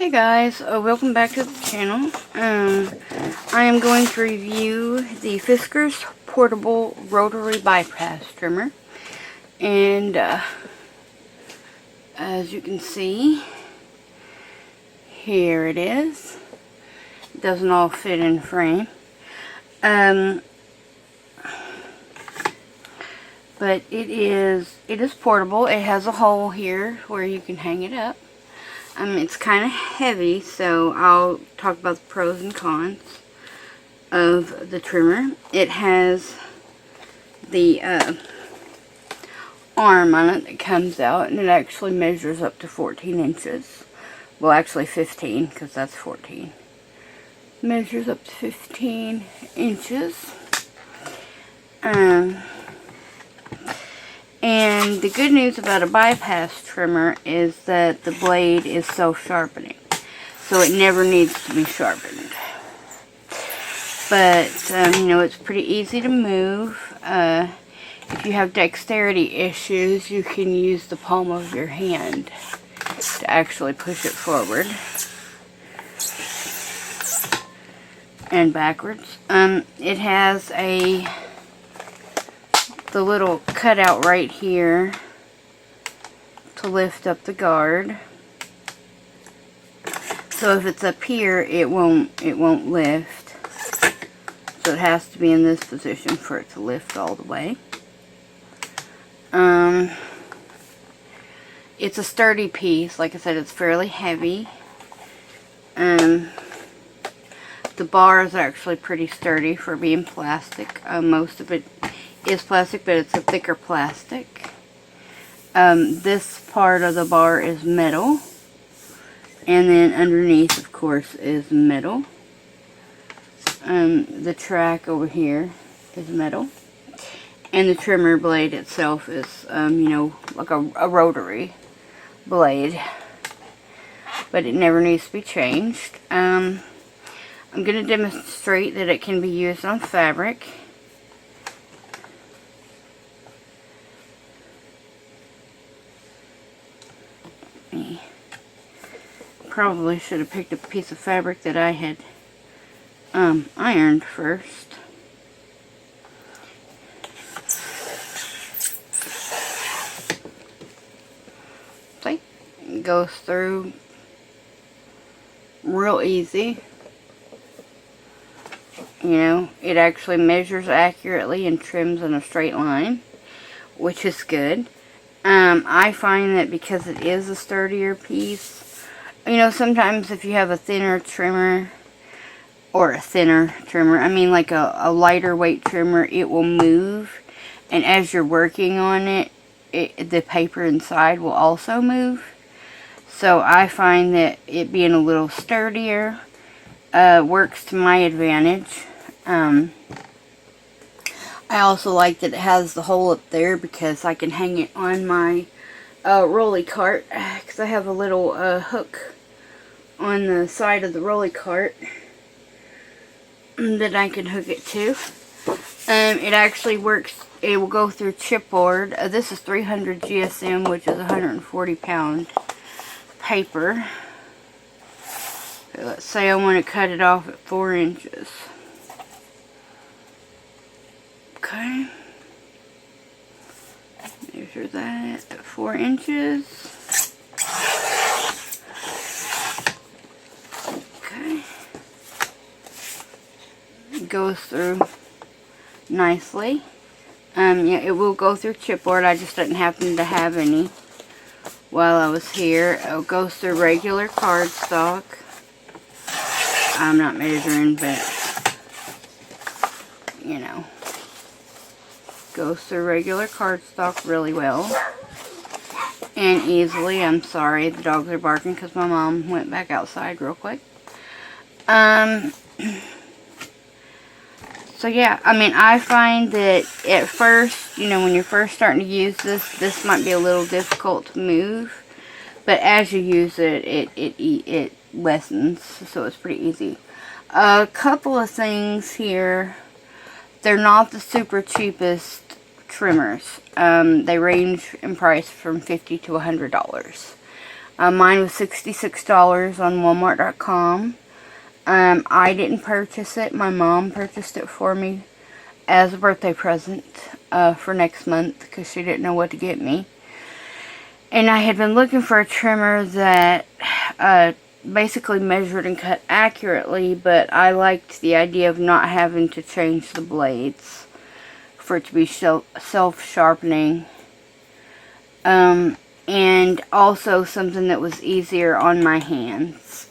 Hey guys, welcome back to the channel. I am going to review the Fiskars portable rotary bypass trimmer, and as you can see, here it is. It doesn't all fit in frame, but it is portable. It has a hole here where you can hang it up. It's kind of heavy, so I'll talk about the pros and cons of the trimmer. It has the arm on it that comes out, and it actually measures up to 14 inches. Well, actually 15, because that's 14. Measures up to 15 inches. And the good news about a bypass trimmer is that the blade is self-sharpening, so it never needs to be sharpened. But, you know, it's pretty easy to move. If you have dexterity issues, you can use the palm of your hand to actually push it forward and backwards. It has the little cutout right here to lift up the guard. So if it's up here, it won't lift. So it has to be in this position for it to lift all the way. It's a sturdy piece. Like I said, it's fairly heavy. The bar is actually pretty sturdy for being plastic. Most of it is plastic, but it's a thicker plastic. This part of the bar is metal, and then underneath, of course, is metal. The track over here is metal, and the trimmer blade itself is, you know, like a rotary blade, but it never needs to be changed. I'm going to demonstrate that it can be used on fabric. Probably should have picked up a piece of fabric that I had ironed first. See? It goes through real easy. You know, it actually measures accurately and trims in a straight line, which is good. I find that because it is a sturdier piece, you know, sometimes if you have a thinner trimmer, or a thinner trimmer, I mean like a lighter weight trimmer, it will move, and as you're working on it, the paper inside will also move. So I find that it being a little sturdier works to my advantage. I also like that it has the hole up there because I can hang it on my rolly cart, because I have a little hook on the side of the rolly cart that I can hook it to. It actually works. It will go through chipboard. This is 300 GSM, which is 140 pound paper. Okay, let's say I want to cut it off at 4 inches. Okay. Measure that at 4 inches. Okay. It goes through nicely. Yeah, it will go through chipboard. I just didn't happen to have any while I was here. It goes through regular cardstock. I'm not measuring, but you know, goes through regular cardstock really well and easily. I'm sorry, the dogs are barking because my mom went back outside real quick. So yeah, I mean, I find that at first, you know, when you're first starting to use this might be a little difficult to move, but as you use it, it lessens, so it's pretty easy. A couple of things here. They're not the super cheapest trimmers. They range in price from $50 to $100. Mine was $66 on Walmart.com. I didn't purchase it. My mom purchased it for me as a birthday present for next month because she didn't know what to get me. And I had been looking for a trimmer that basically measured and cut accurately, but I liked the idea of not having to change the blades for it to be self-sharpening. And also something that was easier on my hands.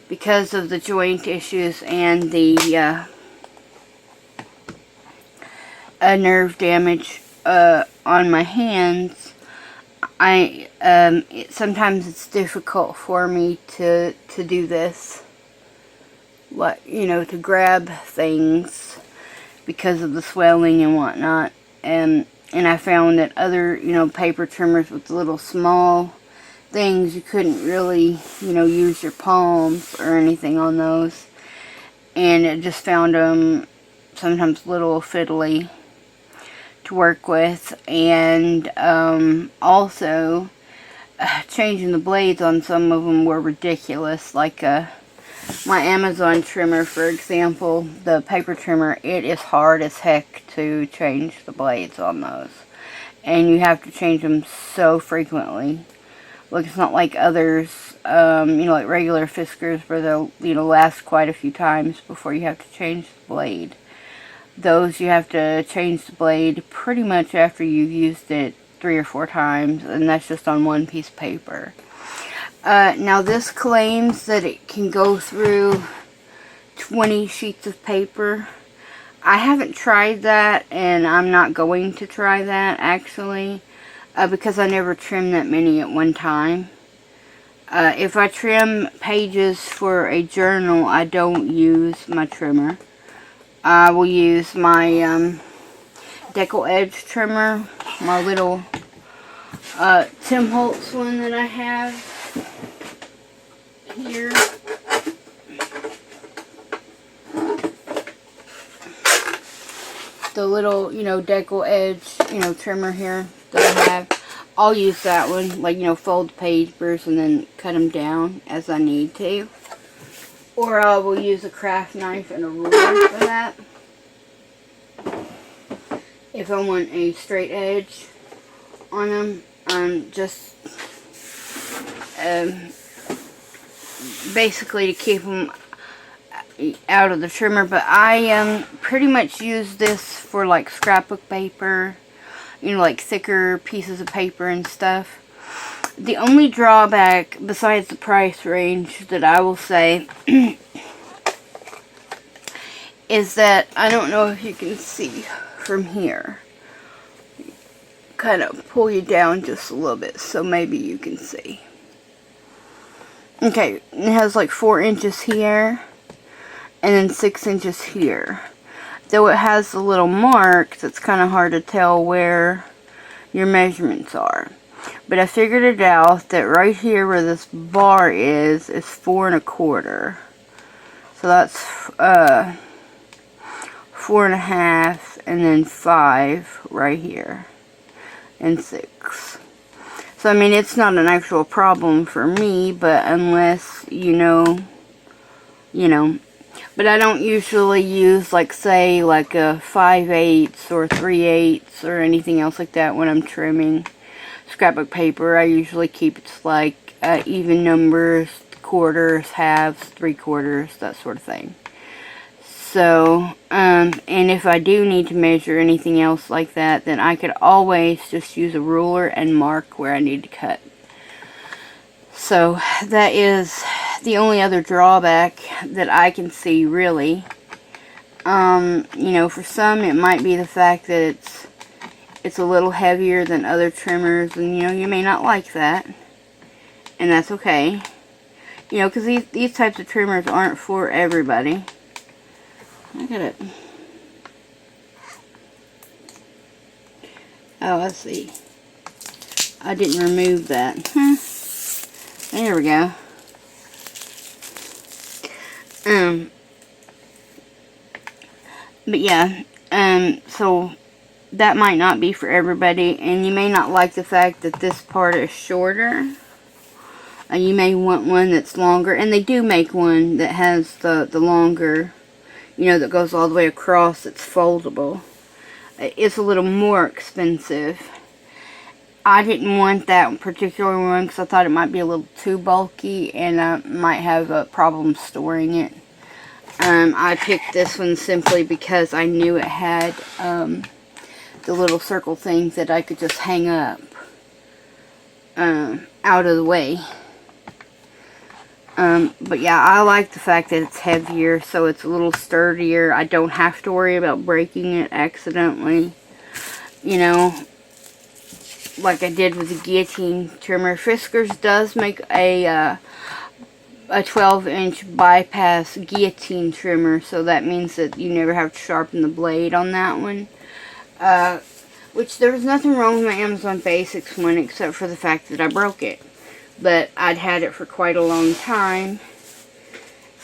Because of the joint issues and the nerve damage on my hands, sometimes it's difficult for me to do this, to grab things because of the swelling and whatnot. And I found that other, paper trimmers with little small things, you couldn't really, use your palms or anything on those. And I just found them sometimes a little fiddly to work with. And also, changing the blades on some of them were ridiculous. Like my Amazon trimmer, for example, the paper trimmer, it is hard as heck to change the blades on those. And you have to change them so frequently. Look, it's not like others, like regular Fiskars where they'll, last quite a few times before you have to change the blade. Those, you have to change the blade pretty much after you've used it 3 or 4 times, and that's just on one piece of paper. Now, this claims that it can go through 20 sheets of paper. I haven't tried that, and I'm not going to try that, actually. Because I never trim that many at one time. If I trim pages for a journal, I don't use my trimmer. I will use my decal edge trimmer, my little Tim Holtz one that I have here. The little, decal edge, trimmer here that I have. I'll use that one, like, fold the papers and then cut them down as I need to. Or I will use a craft knife and a ruler for that. If I want a straight edge on them, just basically to keep them out of the trimmer. But I pretty much use this for like scrapbook paper, like thicker pieces of paper and stuff. The only drawback besides the price range that I will say is that I don't know if you can see from here. Kind of pull you down just a little bit so maybe you can see. Okay, it has like 4 inches here and then 6 inches here. Though it has a little mark, it's kind of hard to tell where your measurements are. But I figured it out that right here where this bar is 4 1/4. So that's 4 1/2 and then 5 right here. And 6. So I mean, it's not an actual problem for me, but unless you know. But I don't usually use, like, say, like a 5/8 or 3/8 or anything else like that when I'm trimming scrapbook paper. I usually keep it like even numbers, quarters, halves, 3/4, that sort of thing. So, and if I do need to measure anything else like that, then I could always just use a ruler and mark where I need to cut. So, that is the only other drawback that I can see, really. For some it might be the fact that it's a little heavier than other trimmers, and you may not like that, and that's okay. Because these types of trimmers aren't for everybody. Look at it. Oh, I see. I didn't remove that. There we go. But yeah, so that might not be for everybody, and you may not like the fact that this part is shorter. You may want one that's longer, and they do make one that has the longer, you know, that goes all the way across. It's foldable. It's a little more expensive. I didn't want that particular one because I thought it might be a little too bulky and I might have a problem storing it. I picked this one simply because I knew it had the little circle things that I could just hang up out of the way. But yeah, I like the fact that it's heavier, so it's a little sturdier. I don't have to worry about breaking it accidentally, you know, like I did with the guillotine trimmer. Fiskars does make a 12-inch bypass guillotine trimmer, so that means that you never have to sharpen the blade on that one. Which there was nothing wrong with my Amazon Basics one except for the fact that I broke it. But I'd had it for quite a long time,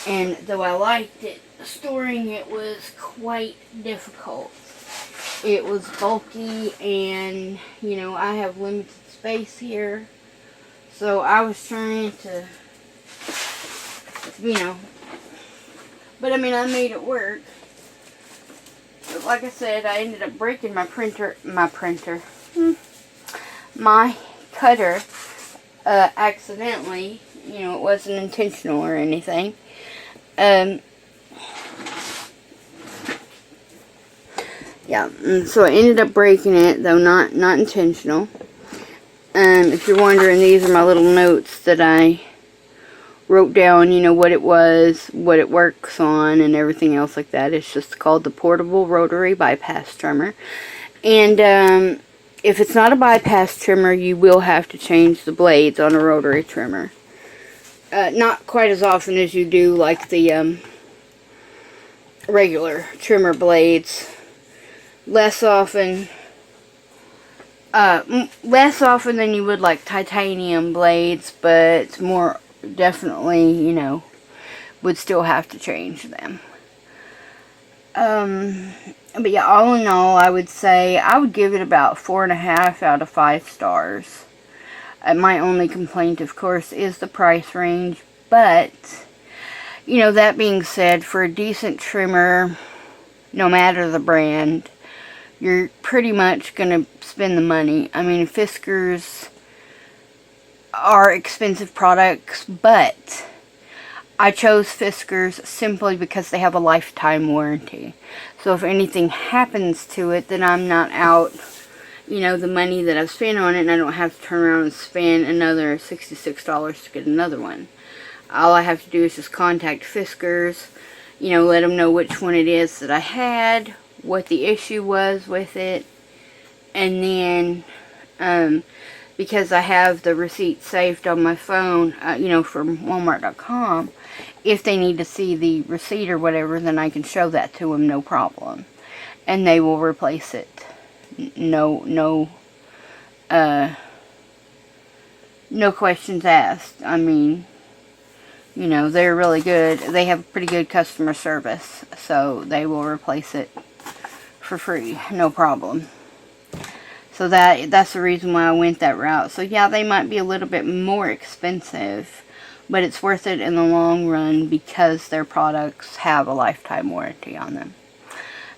and though I liked it, storing it was quite difficult. It was bulky, and, you know, I have limited space here, so I was trying to, you know, but I mean, I made it work. But like I said, I ended up breaking my cutter, accidentally. You know, it wasn't intentional or anything. Yeah, and so I ended up breaking it, though not intentional. If you're wondering, these are my little notes that I wrote down, you know, what it was, what it works on, and everything else like that. It's just called the Portable Rotary Bypass Trimmer. And if it's not a bypass trimmer, you will have to change the blades on a rotary trimmer. Not quite as often as you do like the regular trimmer blades. Less often than you would like titanium blades, but more definitely, you know, would still have to change them. But yeah, all in all, I would say I would give it about 4.5 out of 5 stars. My only complaint, of course, is the price range, but, you know, that being said, for a decent trimmer, no matter the brand, you're pretty much going to spend the money. I mean, Fiskars are expensive products, but I chose Fiskars simply because they have a lifetime warranty. So if anything happens to it, then I'm not out, you know, the money that I've spent on it, and I don't have to turn around and spend another $66 to get another one. All I have to do is just contact Fiskars, you know, let them know which one it is that I had, what the issue was with it, and then, because I have the receipt saved on my phone, you know, from Walmart.com, if they need to see the receipt or whatever, then I can show that to them, no problem. And they will replace it. No questions asked. I mean, you know, they're really good. They have pretty good customer service, so they will replace it for free, no problem. So that's the reason why I went that route. So yeah, they might be a little bit more expensive, but it's worth it in the long run because their products have a lifetime warranty on them.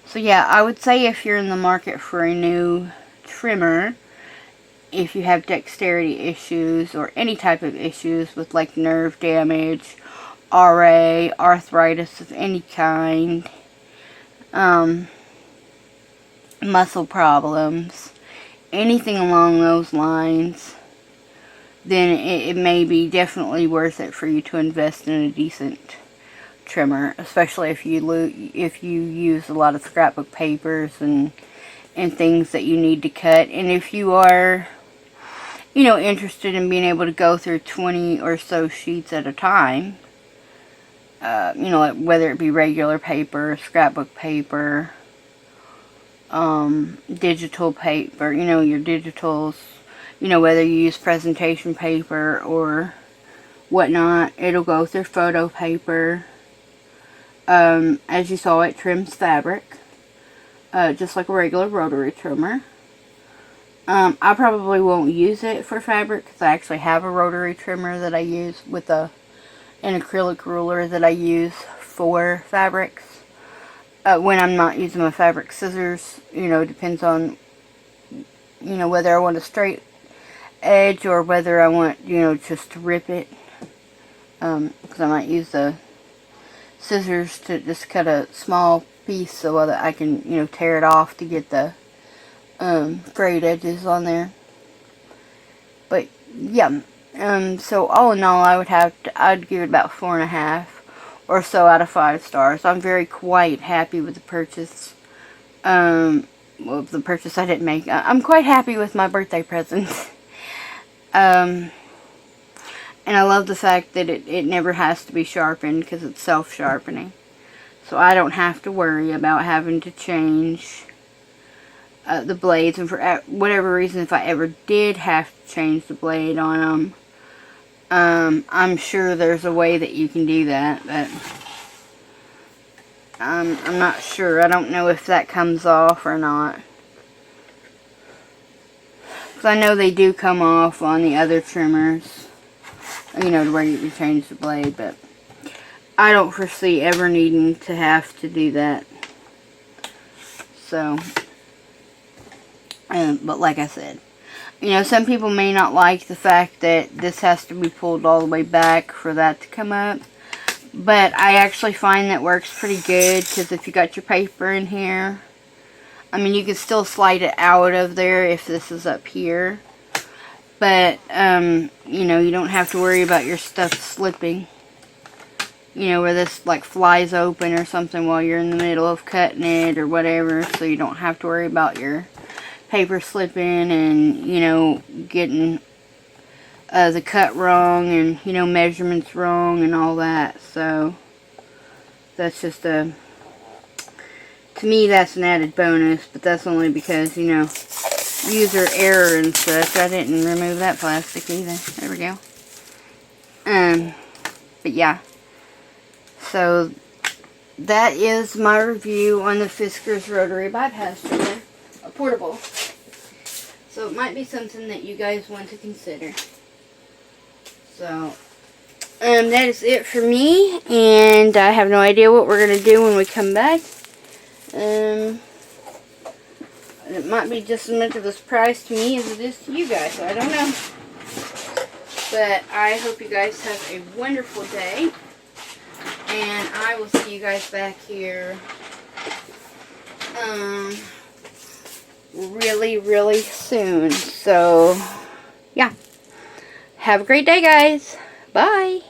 So yeah, I would say if you're in the market for a new trimmer, if you have dexterity issues or any type of issues with like nerve damage, RA, arthritis of any kind, muscle problems, anything along those lines, then it may be definitely worth it for you to invest in a decent trimmer, especially if you use a lot of scrapbook papers and things that you need to cut. And if you are, you know, interested in being able to go through 20 or so sheets at a time, you know, whether it be regular paper, scrapbook paper, digital paper, you know, your digitals, you know, whether you use presentation paper or whatnot, it'll go through photo paper. As you saw, it trims fabric, just like a regular rotary trimmer. I probably won't use it for fabric because I actually have a rotary trimmer that I use with an acrylic ruler that I use for fabrics. When I'm not using my fabric scissors, you know, depends on, you know, whether I want a straight edge or whether I want, you know, just to rip it. Because I might use the scissors to just cut a small piece so that I can, you know, tear it off to get the frayed edges on there. But yeah, so all in all, I'd give it about 4.5 or so out of 5 stars. I'm very quite happy with the purchase. Well, the purchase I didn't make. I'm quite happy with my birthday present. And I love the fact that it never has to be sharpened because it's self-sharpening. So I don't have to worry about having to change the blades. And for whatever reason, if I ever did have to change the blade on them, I'm sure there's a way that you can do that. But I'm not sure. I don't know if that comes off or not. Because I know they do come off on the other trimmers. You know, to where you can change the blade, but I don't foresee ever needing to have to do that. So, but like I said, you know, some people may not like the fact that this has to be pulled all the way back for that to come up. But I actually find that works pretty good, because if you got your paper in here, I mean, you can still slide it out of there if this is up here. But, you know, you don't have to worry about your stuff slipping. You know, where this, like, flies open or something while you're in the middle of cutting it or whatever. So you don't have to worry about your paper slipping and, you know, getting the cut wrong and, you know, measurements wrong and all that. So, that's just to me, that's an added bonus. But that's only because, you know, user error and such. I didn't remove that plastic either. There we go. But yeah. So that is my review on the Fiskars rotary bypass trimmer, a portable. So it might be something that you guys want to consider. So that is it for me, and I have no idea what we're gonna do when we come back. It might be just as much of a surprise to me as it is to you guys, so I don't know. But I hope you guys have a wonderful day. And I will see you guys back here really, really soon. So, yeah. Have a great day, guys. Bye.